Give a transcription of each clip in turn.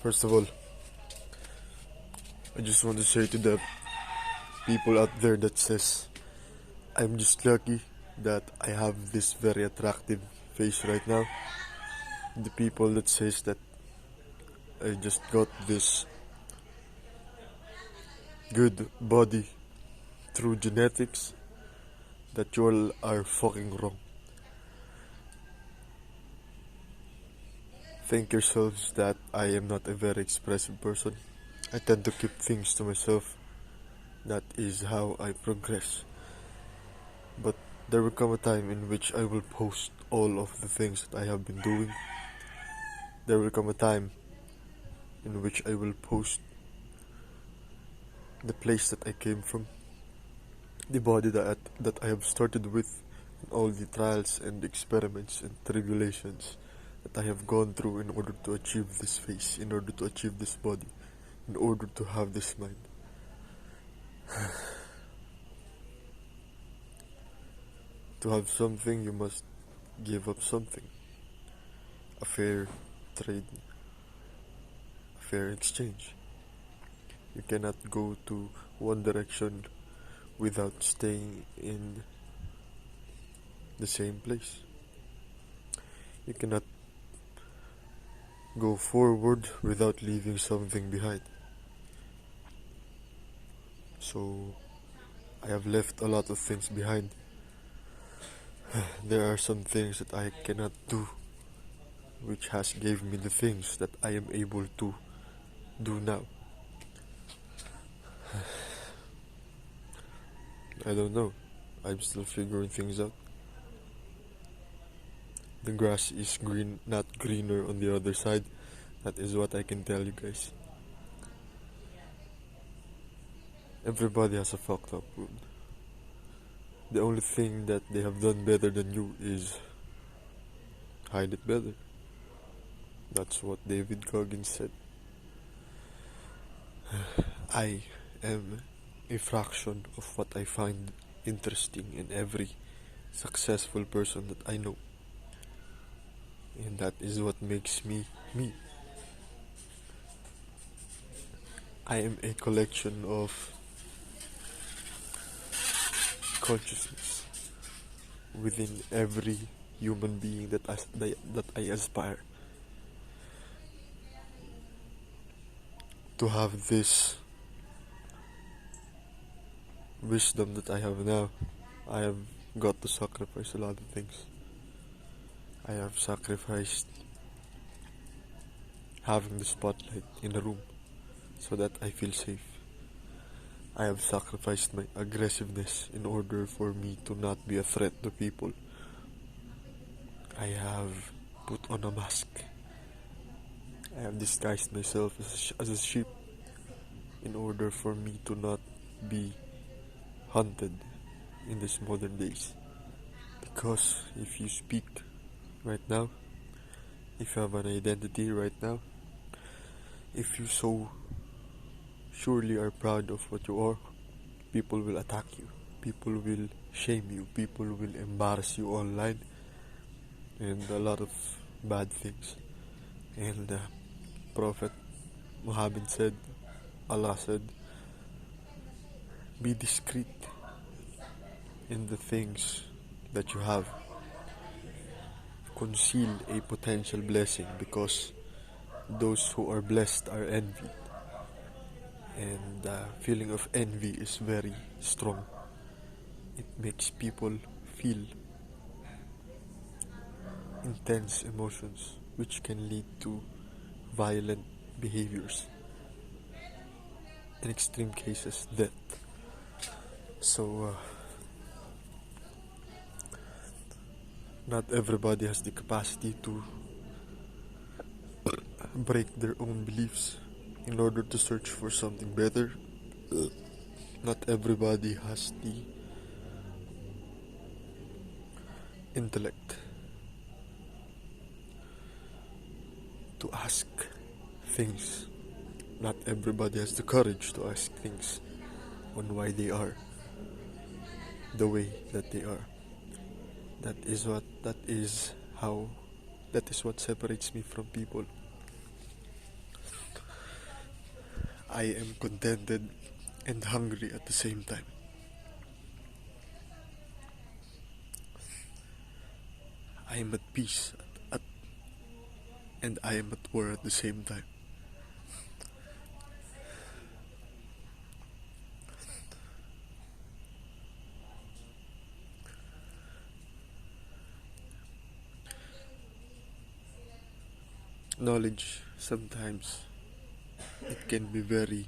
First of all, I just want to say to the people out there that says I'm just lucky that I have this very attractive face right now. The people that says that I just got this good body through genetics, that you all are fucking wrong. Think yourselves that I am not a very expressive person. I tend to keep things to myself. That is how I progress. But there will come a time in which I will post all of the things that I have been doing. There will come a time in which I will post the place that I came from, the body that I have started with, and all the trials and experiments and tribulations that I have gone through in order to achieve this face, in order to achieve this body, in order to have this mind. To have something, you must give up something. A fair trade, a fair exchange. You cannot go to one direction without staying in the same place. You cannot go forward without leaving something behind. So I have left a lot of things behind. There are some things that I cannot do, which has gave me the things that I am able to do now. I don't know. I'm still figuring things out. The grass is green, not greener on the other side. That is what I can tell you guys. Everybody has a fucked up wound. The only thing that they have done better than you is hide it better. That's what David Goggins said. I am a fraction of what I find interesting in every successful person that I know. And that is what makes me me. I am a collection of consciousness within every human being that I aspire to have. This wisdom that I have now, I have got to sacrifice a lot of things. I have sacrificed having the spotlight in a room so that I feel safe. I have sacrificed my aggressiveness in order for me to not be a threat to people. I have put on a mask. I have disguised myself as a sheep in order for me to not be hunted in these modern days. Because if you speak right now, if you have an identity right now, if you so surely are proud of what you are, people will attack you, people will shame you, people will embarrass you online, and a lot of bad things. And Prophet Muhammad said, Allah said, be discreet in the things that you have. Conceal a potential blessing, because those who are blessed are envied. And the feeling of envy is very strong. It makes people feel intense emotions, which can lead to violent behaviors, in extreme cases, death. So, not everybody has the capacity to break their own beliefs in order to search for something better. Not everybody has the intellect to ask things. Not everybody has the courage to ask things on why they are the way that they are. That is That is what separates me from people. I am contented and hungry at the same time. I am at peace and I am at war at the same time. Knowledge sometimes it can be very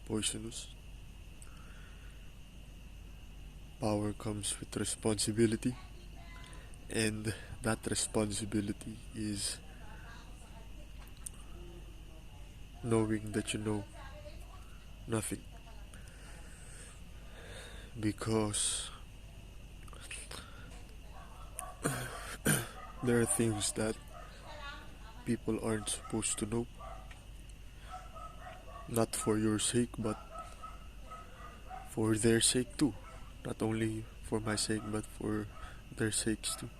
poisonous. Power comes with responsibility, and that responsibility is knowing that you know nothing. Because there are things that people aren't supposed to know, not for your sake, but for their sake too. Not only for my sake, but for their sakes too.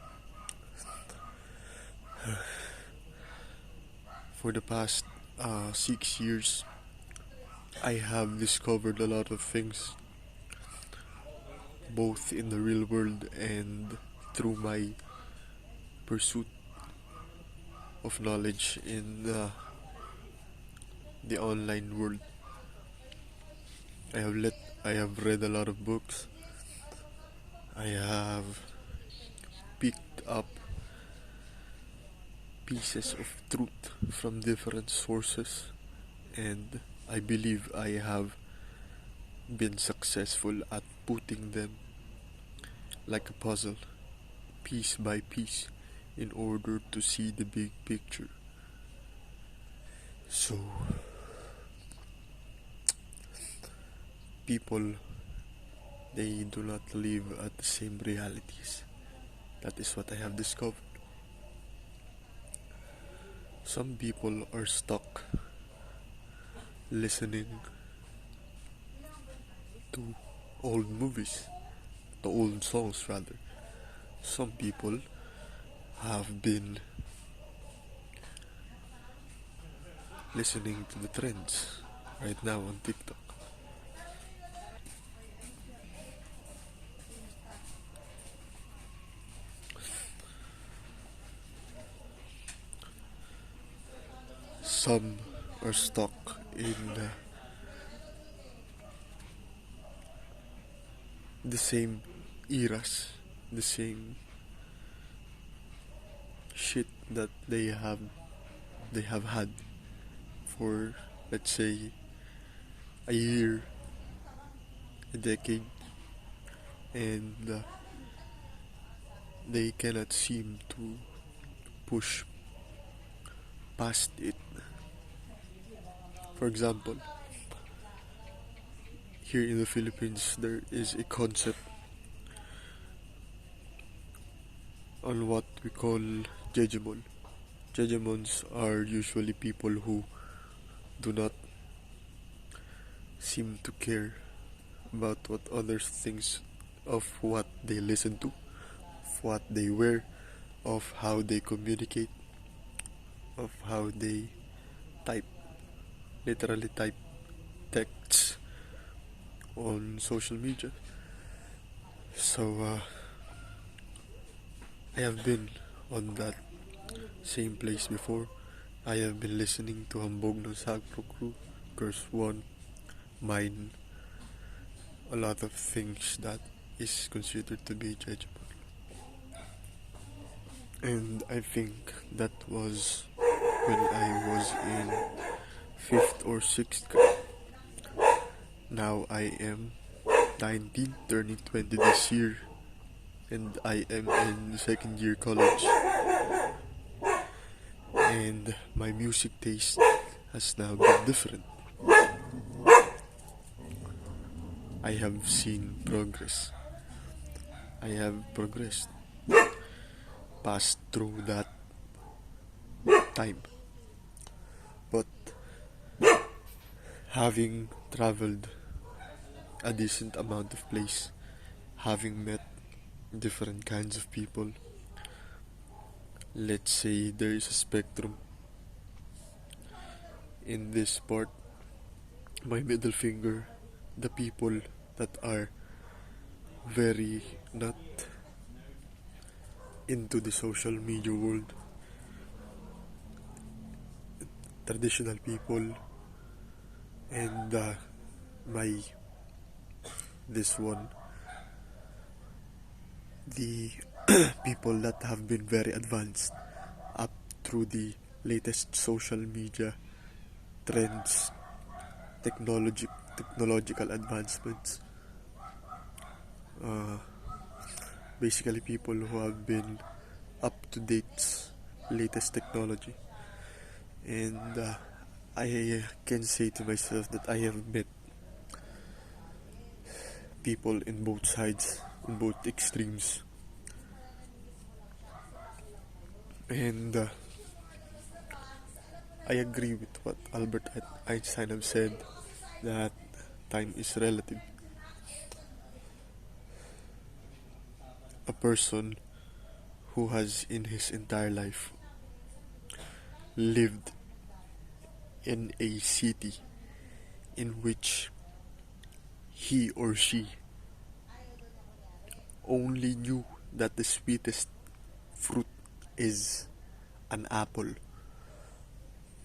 For the past 6 years, I have discovered a lot of things, both in the real world and through my pursuit of knowledge in the online world. I have read a lot of books. I have picked up pieces of truth from different sources, and I believe I have been successful at putting them like a puzzle, piece by piece, in order to see the big picture. So, people, they do not live at the same realities. That is what I have discovered. Some people are stuck listening to old movies, to old songs rather. Some people have been listening to the trends right now on TikTok. Some are stuck in the same eras, the same shit that they have had for, let's say, a year, a decade, and they cannot seem to push past it. For example, here in the Philippines, there is a concept on what we call Jejemon. Jejemons are usually people who do not seem to care about what others thinks of what they listen to, of what they wear, of how they communicate, of how they type, literally type texts on social media. So I have been on that same place before. I have been listening to Hambog ng Sagpro Crew, Curse One, Mine, a lot of things that is considered to be judgeable. And I think that was when I was in 5th or 6th grade. Now I am 19, turning 20 this year, and I am in second year college. And my music taste has now been different. I have seen progress. I have progressed, passed through that time. But having traveled a decent amount of place, having met different kinds of people, Let's say there is a spectrum. In this part, my middle finger, the people that are very not into the social media world, traditional people, and my this one, the people that have been very advanced up through the latest social media trends, technological advancements. Uh, Basically, people who have been up to date latest technology, and I can say to myself that I have met people in both sides, in both extremes, and I agree with what Albert Einstein have said, that time is relative. A person who has in his entire life lived in a city in which he or she only knew that the sweetest fruit is an apple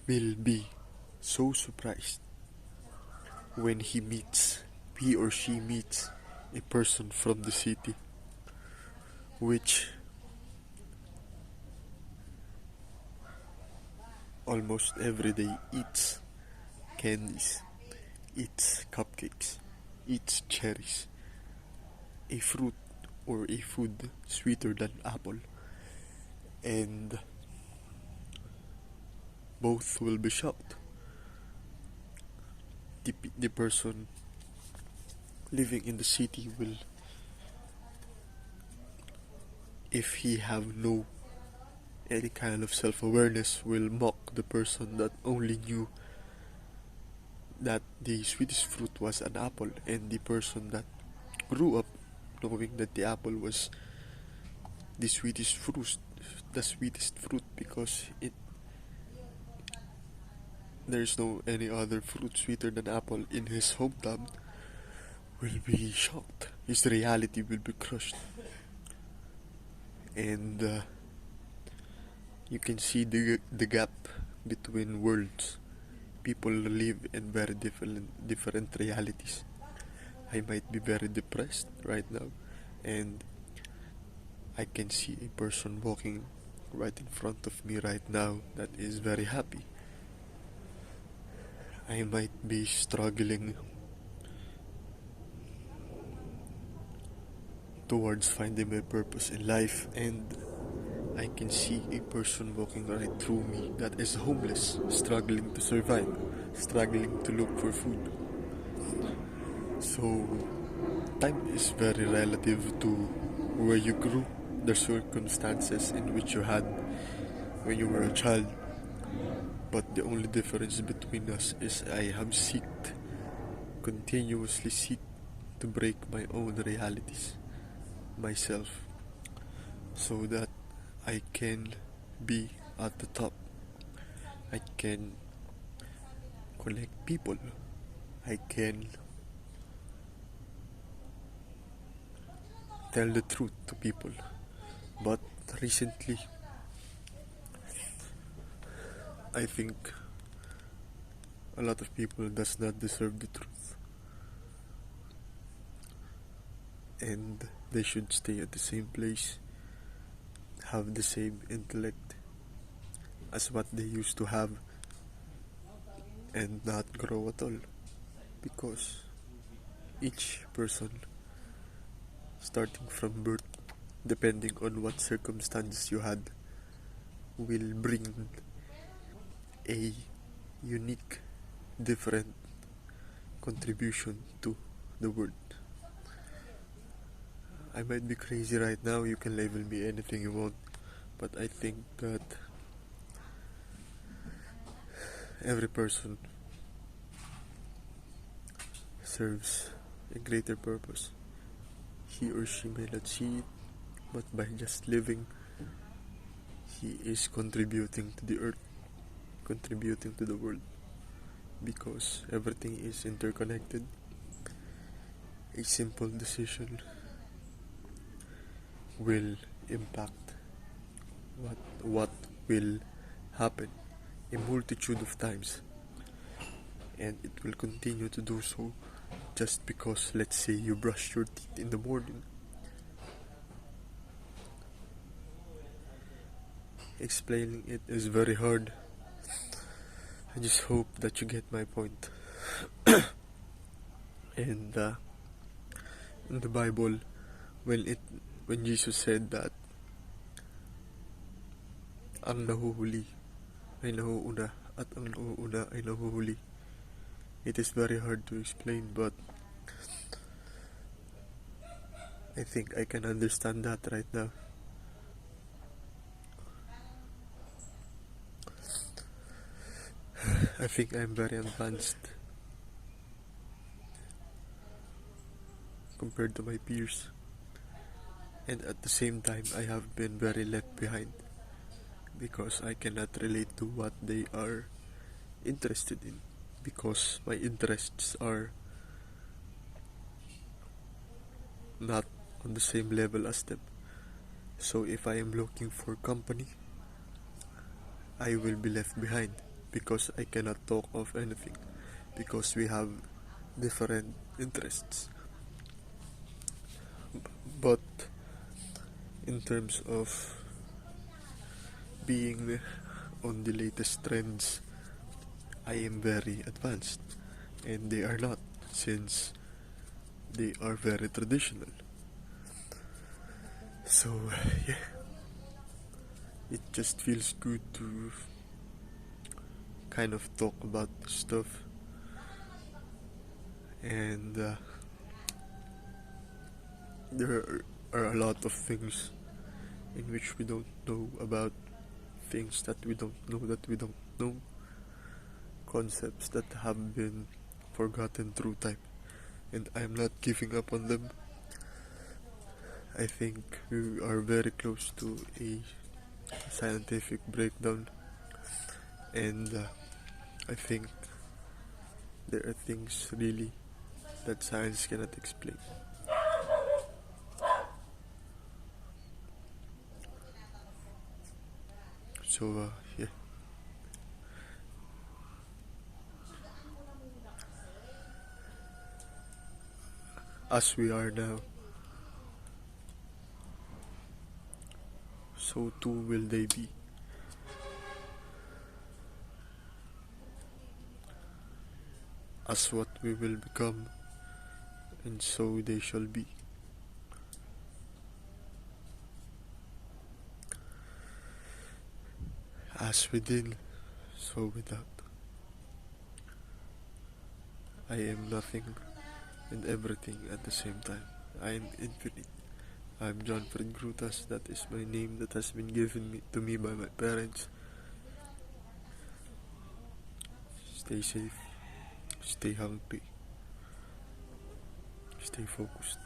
will be so surprised when he or she meets a person from the city which almost every day eats candies, eats cupcakes, eats cherries, a fruit or a food sweeter than apple, and both will be shocked. The person living in the city will, if he have no any kind of self-awareness, will mock the person that only knew that the sweetest fruit was an apple, and the person that grew up knowing that the apple was the sweetest fruit because it there's no any other fruit sweeter than apple in his hometown, will be shocked. His reality will be crushed, and you can see the gap between worlds. People live in very different realities. I might be very depressed right now, and I can see a person walking right in front of me right now that is very happy. I might be struggling towards finding my purpose in life, and I can see a person walking right through me that is homeless, struggling to survive, struggling to look for food. So, time is very relative to where you grew, the circumstances in which you had when you were a child. But the only difference between us is I have continuously seek to break my own realities, myself, so that I can be at the top. I can connect people. I can tell the truth to people. But recently, I think a lot of people does not deserve the truth, and they should stay at the same place, have the same intellect as what they used to have, and not grow at all, because each person, starting from birth, depending on what circumstances you had, will bring a unique, different contribution to the world. I might be crazy right now, you can label me anything you want, but I think that every person serves a greater purpose. He or she may not see it, but by just living, He is contributing to the earth, contributing to the world, because everything is interconnected. A simple decision will impact what will happen a multitude of times, and it will continue to do so. Just because, let's say, you brush your teeth in the morning, explaining it is very hard. I just hope that you get my point. And in the Bible, when Jesus said that ang nahuhuli ay nahuuna at ang nauuna ay nahuhuli, it is very hard to explain, but I think I can understand that right now. I think I'm very advanced compared to my peers, and at the same time I have been very left behind because I cannot relate to what they are interested in, because my interests are not on the same level as them. So if I am looking for company, I will be left behind because I cannot talk of anything, because we have different interests. But in terms of being on the latest trends, I am very advanced, and they are not, since they are very traditional. So yeah, it just feels good to kind of talk about this stuff, and there are a lot of things in which we don't know about, things that we don't know, concepts that have been forgotten through time, and I'm not giving up on them. I think we are very close to a scientific breakdown, and I think there are things really that science cannot explain. So yeah, as we are now, so too will they be. As what we will become, and so they shall be. As within, so without. I am nothing and everything at the same time. I am infinite. I'm John Fred Grutas. That is my name that has been given to me by my parents. Stay safe, stay hungry, stay focused.